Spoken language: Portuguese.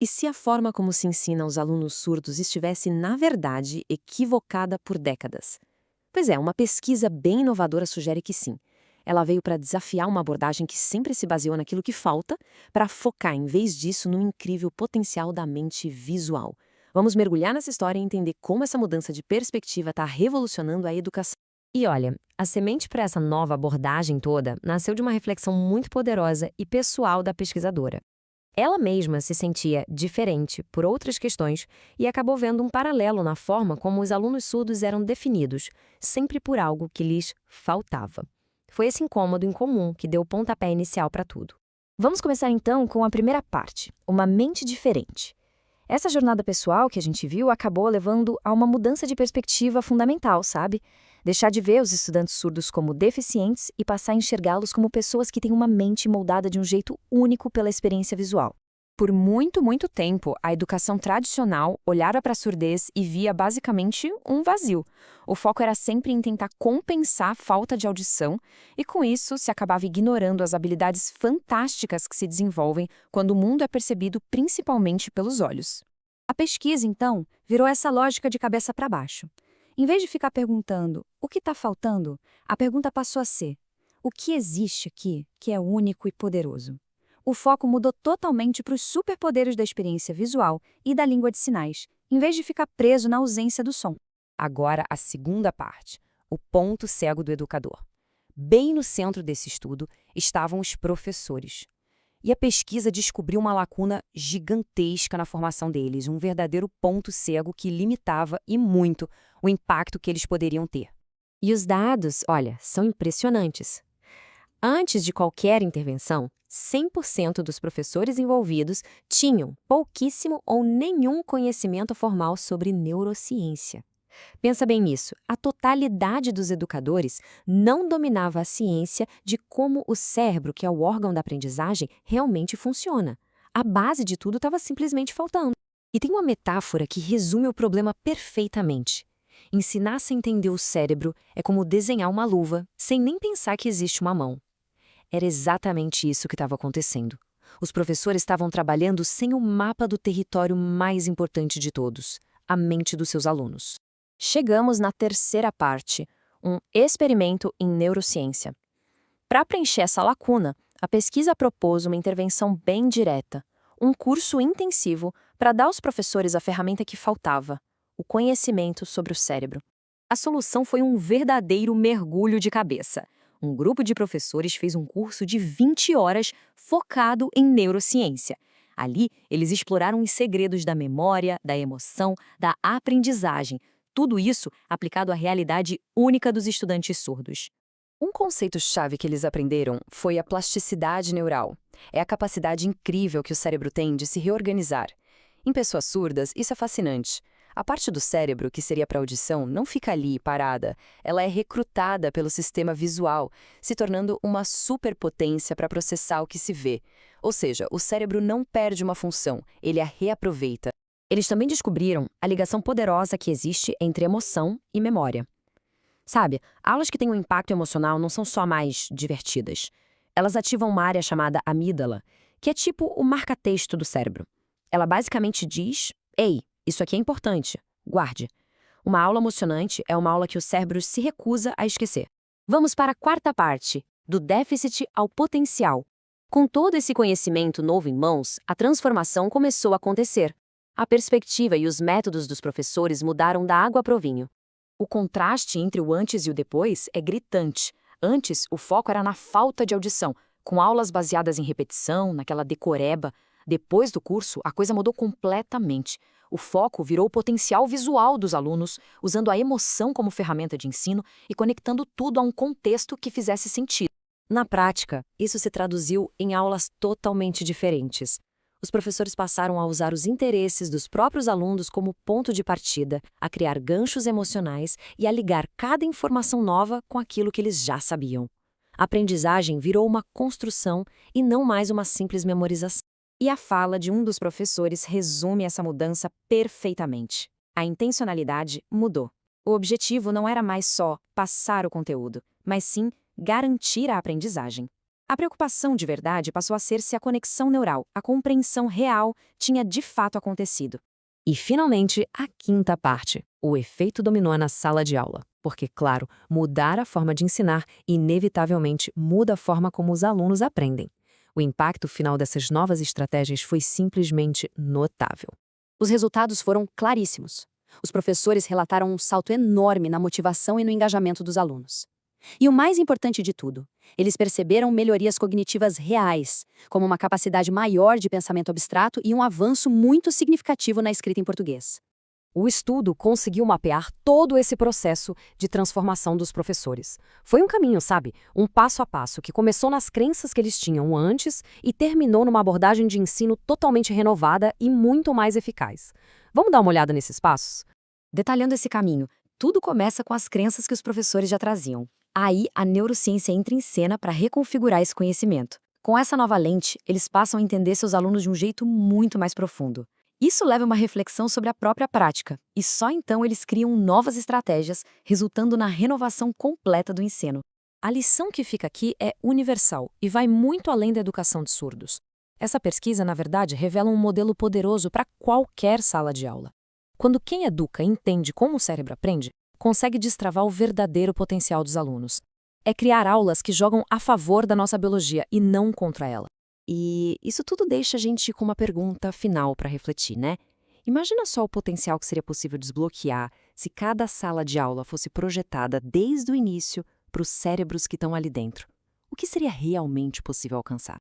E se a forma como se ensina aos alunos surdos estivesse, na verdade, equivocada por décadas? Pois é, uma pesquisa bem inovadora sugere que sim. Ela veio para desafiar uma abordagem que sempre se baseou naquilo que falta, para focar, em vez disso, no incrível potencial da mente visual. Vamos mergulhar nessa história e entender como essa mudança de perspectiva está revolucionando a educação. E olha, a semente para essa nova abordagem toda nasceu de uma reflexão muito poderosa e pessoal da pesquisadora. Ela mesma se sentia diferente por outras questões e acabou vendo um paralelo na forma como os alunos surdos eram definidos, sempre por algo que lhes faltava. Foi esse incômodo incomum que deu o pontapé inicial para tudo. Vamos começar então com a primeira parte, uma mente diferente. Essa jornada pessoal que a gente viu acabou levando a uma mudança de perspectiva fundamental, sabe? Deixar de ver os estudantes surdos como deficientes e passar a enxergá-los como pessoas que têm uma mente moldada de um jeito único pela experiência visual. Por muito, muito tempo, a educação tradicional olhava para a surdez e via basicamente um vazio. O foco era sempre em tentar compensar a falta de audição e, com isso, se acabava ignorando as habilidades fantásticas que se desenvolvem quando o mundo é percebido principalmente pelos olhos. A pesquisa, então, virou essa lógica de cabeça para baixo. Em vez de ficar perguntando o que está faltando, a pergunta passou a ser: o que existe aqui que é único e poderoso? O foco mudou totalmente para os superpoderes da experiência visual e da língua de sinais, em vez de ficar preso na ausência do som. Agora, a segunda parte, o ponto cego do educador. Bem no centro desse estudo estavam os professores. E a pesquisa descobriu uma lacuna gigantesca na formação deles, um verdadeiro ponto cego que limitava e muito o impacto que eles poderiam ter. E os dados, olha, são impressionantes. Antes de qualquer intervenção, 100% dos professores envolvidos tinham pouquíssimo ou nenhum conhecimento formal sobre neurociência. Pensa bem nisso, a totalidade dos educadores não dominava a ciência de como o cérebro, que é o órgão da aprendizagem, realmente funciona. A base de tudo estava simplesmente faltando. E tem uma metáfora que resume o problema perfeitamente. Ensinar a entender o cérebro é como desenhar uma luva sem nem pensar que existe uma mão. Era exatamente isso que estava acontecendo. Os professores estavam trabalhando sem o mapa do território mais importante de todos, a mente dos seus alunos. Chegamos na terceira parte, um experimento em neurociência. Para preencher essa lacuna, a pesquisa propôs uma intervenção bem direta, um curso intensivo para dar aos professores a ferramenta que faltava, o conhecimento sobre o cérebro. A solução foi um verdadeiro mergulho de cabeça. Um grupo de professores fez um curso de 20 horas focado em neurociência. Ali, eles exploraram os segredos da memória, da emoção, da aprendizagem, tudo isso aplicado à realidade única dos estudantes surdos. Um conceito-chave que eles aprenderam foi a plasticidade neural. É a capacidade incrível que o cérebro tem de se reorganizar. Em pessoas surdas, isso é fascinante. A parte do cérebro que seria para audição não fica ali parada. Ela é recrutada pelo sistema visual, se tornando uma superpotência para processar o que se vê. Ou seja, o cérebro não perde uma função, ele a reaproveita. Eles também descobriram a ligação poderosa que existe entre emoção e memória. Sabe, aulas que têm um impacto emocional não são só mais divertidas. Elas ativam uma área chamada amígdala, que é tipo o marca-texto do cérebro. Ela basicamente diz: ei, isso aqui é importante, guarde. Uma aula emocionante é uma aula que o cérebro se recusa a esquecer. Vamos para a quarta parte, do déficit ao potencial. Com todo esse conhecimento novo em mãos, a transformação começou a acontecer. A perspectiva e os métodos dos professores mudaram da água para o vinho. O contraste entre o antes e o depois é gritante. Antes, o foco era na falta de audição, com aulas baseadas em repetição, naquela decoreba. Depois do curso, a coisa mudou completamente. O foco virou o potencial visual dos alunos, usando a emoção como ferramenta de ensino e conectando tudo a um contexto que fizesse sentido. Na prática, isso se traduziu em aulas totalmente diferentes. Os professores passaram a usar os interesses dos próprios alunos como ponto de partida, a criar ganchos emocionais e a ligar cada informação nova com aquilo que eles já sabiam. A aprendizagem virou uma construção e não mais uma simples memorização. E a fala de um dos professores resume essa mudança perfeitamente. A intencionalidade mudou. O objetivo não era mais só passar o conteúdo, mas sim garantir a aprendizagem. A preocupação de verdade passou a ser se a conexão neural, a compreensão real, tinha de fato acontecido. E, finalmente, a quinta parte, o efeito dominó na sala de aula. Porque, claro, mudar a forma de ensinar inevitavelmente muda a forma como os alunos aprendem. O impacto final dessas novas estratégias foi simplesmente notável. Os resultados foram claríssimos. Os professores relataram um salto enorme na motivação e no engajamento dos alunos. E o mais importante de tudo, eles perceberam melhorias cognitivas reais, como uma capacidade maior de pensamento abstrato e um avanço muito significativo na escrita em português. O estudo conseguiu mapear todo esse processo de transformação dos professores. Foi um caminho, sabe? Um passo a passo que começou nas crenças que eles tinham antes e terminou numa abordagem de ensino totalmente renovada e muito mais eficaz. Vamos dar uma olhada nesses passos? Detalhando esse caminho, tudo começa com as crenças que os professores já traziam. Aí, a neurociência entra em cena para reconfigurar esse conhecimento. Com essa nova lente, eles passam a entender seus alunos de um jeito muito mais profundo. Isso leva a uma reflexão sobre a própria prática, e só então eles criam novas estratégias, resultando na renovação completa do ensino. A lição que fica aqui é universal e vai muito além da educação de surdos. Essa pesquisa, na verdade, revela um modelo poderoso para qualquer sala de aula. Quando quem educa entende como o cérebro aprende, consegue destravar o verdadeiro potencial dos alunos. É criar aulas que jogam a favor da nossa biologia e não contra ela. E isso tudo deixa a gente com uma pergunta final para refletir, né? Imagina só o potencial que seria possível desbloquear se cada sala de aula fosse projetada desde o início para os cérebros que estão ali dentro. O que seria realmente possível alcançar?